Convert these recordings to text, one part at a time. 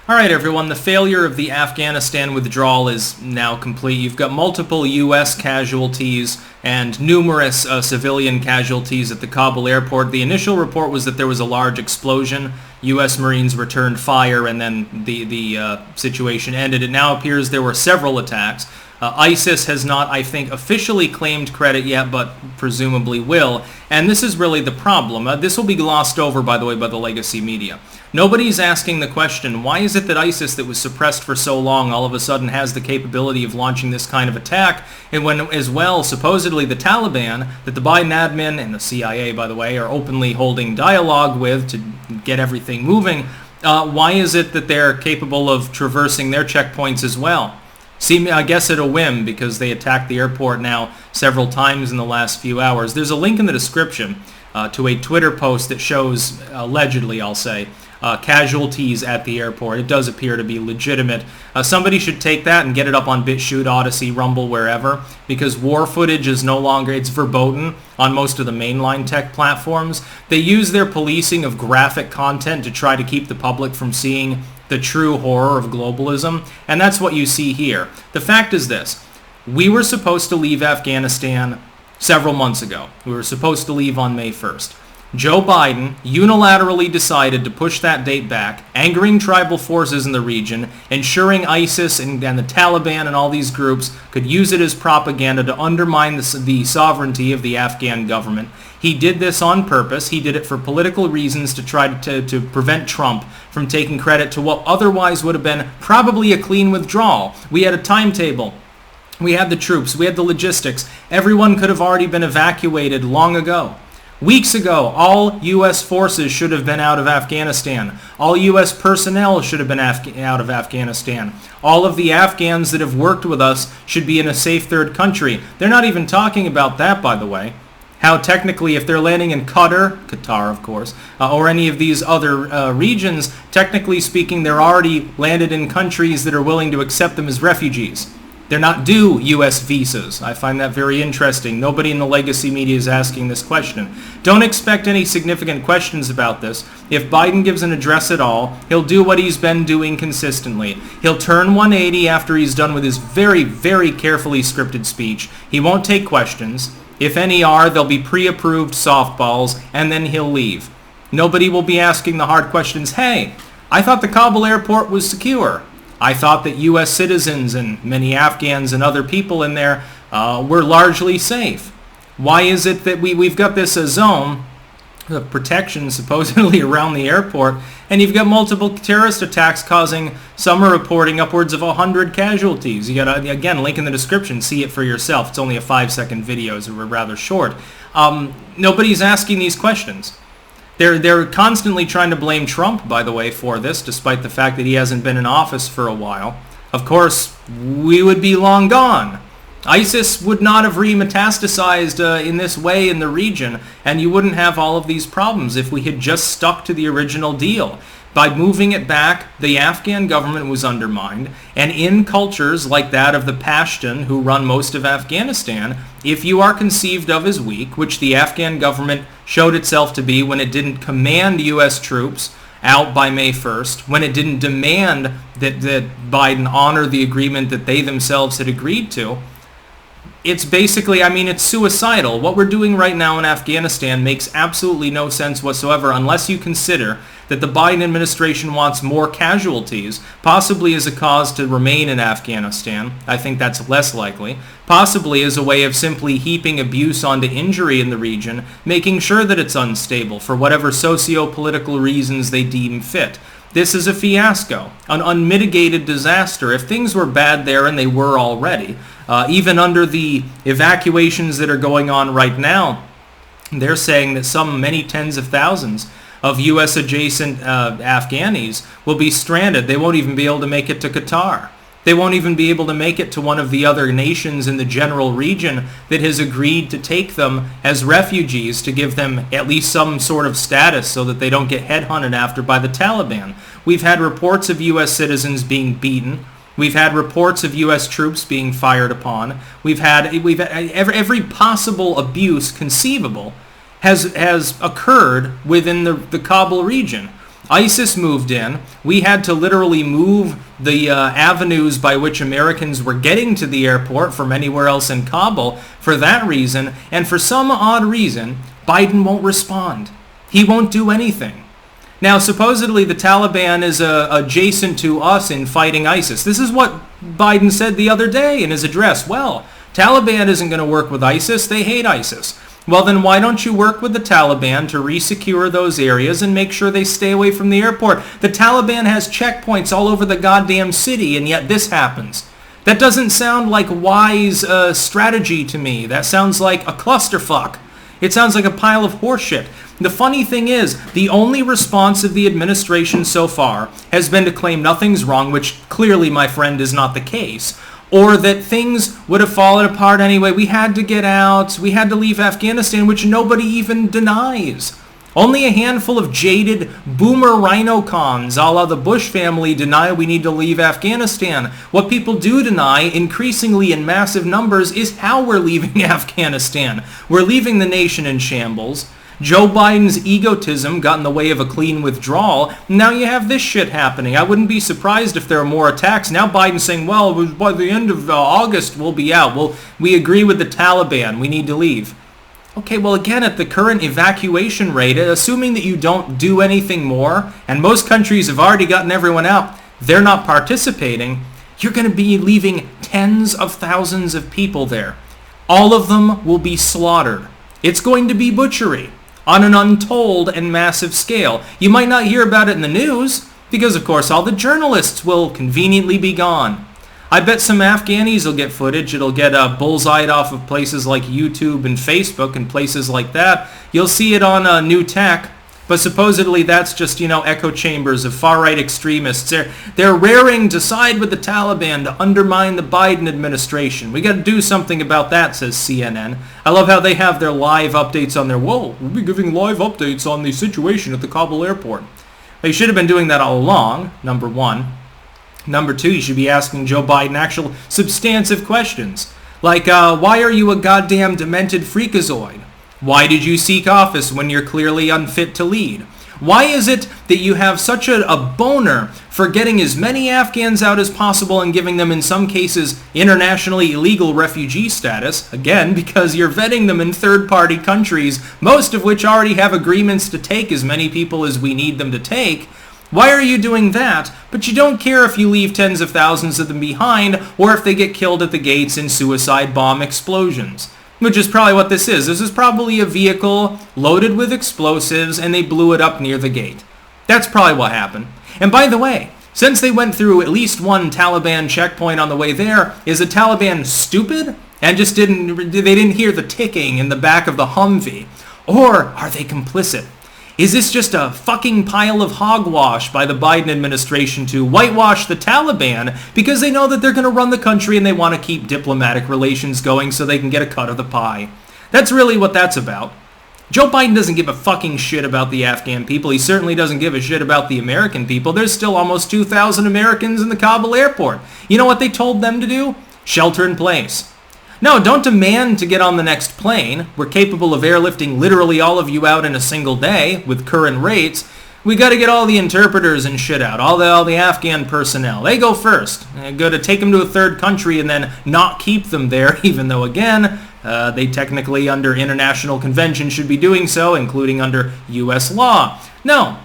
All right, everyone, the failure of the Afghanistan withdrawal is now complete. You've got multiple U.S. casualties and numerous civilian casualties at the Kabul airport. The initial report was that there was a large explosion. U.S. Marines returned fire, and then the situation ended. It now appears there were several attacks. ISIS has not, I think, officially claimed credit yet, but presumably will. And this is really the problem. This will be glossed over, by the way, by the legacy media. Nobody's asking the question, why is it that ISIS, that was suppressed for so long, all of a sudden has the capability of launching this kind of attack? And when, as well, supposedly the Taliban, that the Biden admin and the CIA, by the way, are openly holding dialogue with to get everything moving, why is it that they're capable of traversing their checkpoints as well? I guess at a whim, because they attacked the airport now several times in the last few hours. There's a link in the description to a Twitter post that shows, allegedly I'll say, casualties at the airport. It does appear to be legitimate. Somebody should take that and get it up on BitChute, Odyssey, Rumble, wherever, because war footage is no longer, it's verboten on most of the mainline tech platforms. They use their policing of graphic content to try to keep the public from seeing the true horror of globalism, and that's what you see here. The fact is this: we were supposed to leave Afghanistan several months ago. We were supposed to leave on May 1st. Joe Biden unilaterally decided to push that date back, angering tribal forces in the region, ensuring ISIS and the Taliban and all these groups could use it as propaganda to undermine the sovereignty of the Afghan government. He did this on purpose. He did it for political reasons to try to prevent Trump from taking credit to what otherwise would have been probably a clean withdrawal. We had a timetable. We had the troops. We had the logistics. Everyone could have already been evacuated long ago. Weeks ago, all U.S. forces should have been out of Afghanistan. All U.S. personnel should have been out of Afghanistan. All of the Afghans that have worked with us should be in a safe third country. They're not even talking about that, by the way. How technically, if they're landing in Qatar of course, or any of these other regions, technically speaking, they're already landed in countries that are willing to accept them as refugees. They're not due U.S. visas. I find that very interesting. Nobody in the legacy media is asking this question. Don't expect any significant questions about this. If Biden gives an address at all, he'll do what he's been doing consistently. He'll turn 180 after he's done with his very, very carefully scripted speech. He won't take questions. If any are, they'll be pre-approved softballs, and then he'll leave. Nobody will be asking the hard questions. Hey, I thought the Kabul airport was secure. I thought that U.S. citizens and many Afghans and other people in there were largely safe. Why is it that we've got this zone of protection supposedly around the airport, and you've got multiple terrorist attacks causing, some are reporting upwards of 100 casualties? You got, again, link in the description, see it for yourself. It's only a 5-second video, so we're rather short. Nobody's asking these questions. They're constantly trying to blame Trump, by the way, for this, despite the fact that he hasn't been in office for a while. Of course, we would be long gone. ISIS would not have remetastasized in this way in the region, and you wouldn't have all of these problems if we had just stuck to the original deal. By moving it back, the Afghan government was undermined, and in cultures like that of the Pashtun, who run most of Afghanistan, if you are conceived of as weak, which the Afghan government showed itself to be when it didn't command U.S. troops out by May 1st, when it didn't demand that Biden honor the agreement that they themselves had agreed to, it's basically, it's suicidal. What we're doing right now in Afghanistan makes absolutely no sense whatsoever unless you consider that the Biden administration wants more casualties, possibly as a cause to remain in Afghanistan. I think that's less likely. Possibly as a way of simply heaping abuse onto injury in the region, making sure that it's unstable for whatever socio-political reasons they deem fit. This is a fiasco, an unmitigated disaster. If things were bad there, and they were already, even under the evacuations that are going on right now, they're saying that many tens of thousands of U.S. adjacent Afghanis will be stranded. They won't even be able to make it to Qatar. They won't even be able to make it to one of the other nations in the general region that has agreed to take them as refugees, to give them at least some sort of status so that they don't get headhunted after by the Taliban. We've had reports of U.S. citizens being beaten. We've had reports of U.S. troops being fired upon. We've had every possible abuse conceivable has occurred within the Kabul region. ISIS moved in. We had to literally move the avenues by which Americans were getting to the airport from anywhere else in Kabul for that reason. And for some odd reason, Biden won't respond. He won't do anything. Now, supposedly the Taliban is adjacent to us in fighting ISIS. This is what Biden said the other day in his address. Well, Taliban isn't going to work with ISIS. They hate ISIS. Well, then why don't you work with the Taliban to resecure those areas and make sure they stay away from the airport? The Taliban has checkpoints all over the goddamn city, and yet this happens. That doesn't sound like wise strategy to me. That sounds like a clusterfuck. It sounds like a pile of horseshit. The funny thing is, the only response of the administration so far has been to claim nothing's wrong, which clearly, my friend, is not the case. Or that things would have fallen apart anyway. We had to get out. We had to leave Afghanistan, which nobody even denies. Only a handful of jaded boomer rhino cons, a la the Bush family, deny we need to leave Afghanistan. What people do deny, increasingly in massive numbers, is how we're leaving Afghanistan. We're leaving the nation in shambles. Joe Biden's egotism got in the way of a clean withdrawal. Now you have this shit happening. I wouldn't be surprised if there are more attacks. Now Biden's saying, well, by the end of August, we'll be out. Well, we agree with the Taliban. We need to leave. Okay, well, again, at the current evacuation rate, assuming that you don't do anything more, and most countries have already gotten everyone out, they're not participating, you're going to be leaving tens of thousands of people there. All of them will be slaughtered. It's going to be butchery on an untold and massive scale. You might not hear about it in the news because, of course, all the journalists will conveniently be gone. I bet some Afghanis will get footage. It'll get bullseyed off of places like YouTube and Facebook and places like that. You'll see it on New Tech, but supposedly that's just, echo chambers of far-right extremists. They're raring to side with the Taliban to undermine the Biden administration. We got to do something about that, says CNN. I love how they have their live updates on their, we'll be giving live updates on the situation at the Kabul airport. They should have been doing that all along, number one. Number two, you should be asking Joe Biden actual substantive questions. Like, why are you a goddamn demented freakazoid? Why did you seek office when you're clearly unfit to lead? Why is it that you have such a boner for getting as many Afghans out as possible and giving them, in some cases, internationally illegal refugee status? Again, because you're vetting them in third-party countries, most of which already have agreements to take as many people as we need them to take. Why are you doing that, but you don't care if you leave tens of thousands of them behind or if they get killed at the gates in suicide bomb explosions? Which is probably what this is. This is probably a vehicle loaded with explosives and they blew it up near the gate. That's probably what happened. And by the way, since they went through at least one Taliban checkpoint on the way there, is the Taliban stupid and just didn't hear the ticking in the back of the Humvee? Or are they complicit? Is this just a fucking pile of hogwash by the Biden administration to whitewash the Taliban because they know that they're going to run the country and they want to keep diplomatic relations going so they can get a cut of the pie? That's really what that's about. Joe Biden doesn't give a fucking shit about the Afghan people. He certainly doesn't give a shit about the American people. There's still almost 2,000 Americans in the Kabul airport. You know what they told them to do? Shelter in place. No, don't demand to get on the next plane. We're capable of airlifting literally all of you out in a single day with current rates. We got to get all the interpreters and shit out, all the Afghan personnel. They go first. Go to take them to a third country and then not keep them there, even though, again, they technically under international convention should be doing so, including under U.S. law. No,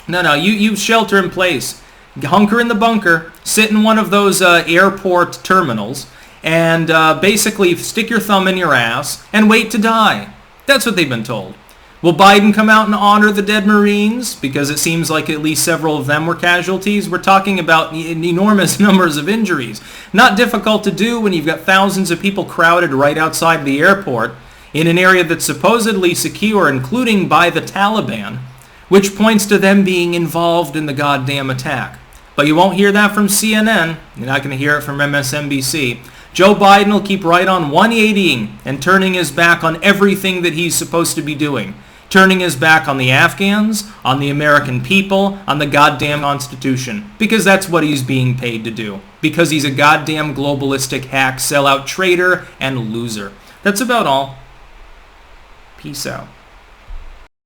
you shelter in place. Hunker in the bunker, sit in one of those airport terminals, and basically stick your thumb in your ass and wait to die. That's what they've been told. Will Biden come out and honor the dead Marines? Because it seems like at least several of them were casualties. We're talking about enormous numbers of injuries. Not difficult to do when you've got thousands of people crowded right outside the airport in an area that's supposedly secure, including by the Taliban, which points to them being involved in the goddamn attack. But you won't hear that from CNN. You're not going to hear it from MSNBC. Joe Biden will keep right on 180ing and turning his back on everything that he's supposed to be doing. Turning his back on the Afghans, on the American people, on the goddamn Constitution. Because that's what he's being paid to do. Because he's a goddamn globalistic hack, sellout traitor, and loser. That's about all. Peace out.